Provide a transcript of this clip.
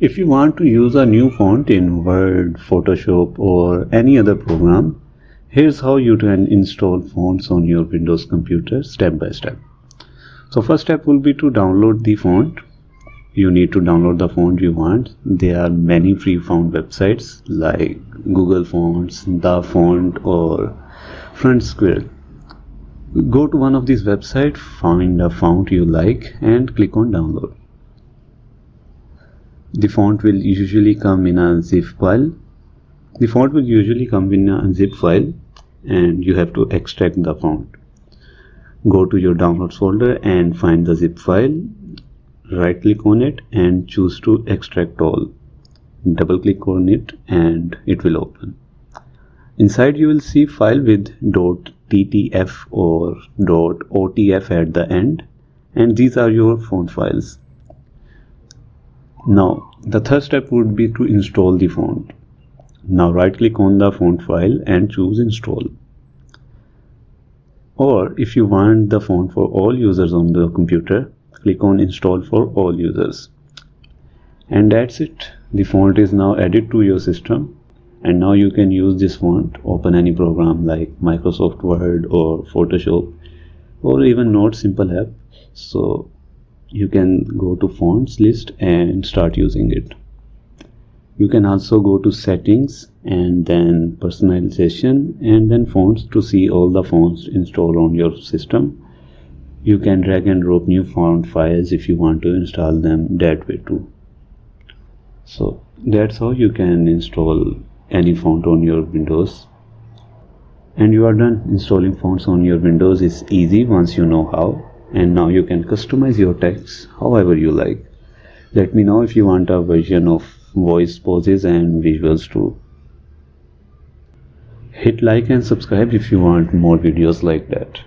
If you want to use a new font in Word, Photoshop or any other program, here's how you can install fonts on your Windows computer step by step. So first step will be to download the font. You need to download the font you want. There are many free font websites like Google Fonts, The Font or Front Square. Go to one of these websites, find a font you like and click on download. The font will usually come in a zip file. And you have to extract the font. Go to your downloads folder and find the zip file. Right click on it and choose to extract all. Double click on it and it will open. Inside you will see file with .ttf or .otf at the end, and these are your font files. Now the third step would be to install the font. Now right click on the font file and choose install. Or if you want the font for all users on the computer, click on install for all users. And that's it. The font is now added to your system, and now you can use this font, open any program like Microsoft Word or Photoshop or even Note Simple app. So you can go to fonts list and start using it. You can also go to settings and then personalization and then fonts to see all the fonts installed on your system. You can drag and drop new font files if you want to install them that way too. So that's how you can install any font on your Windows. And you are done. Installing fonts on your Windows is easy once you know how. And now you can customize your text however you like. Let me know if you want a version of voice, poses and visuals too. Hit like and subscribe if you want more videos like that.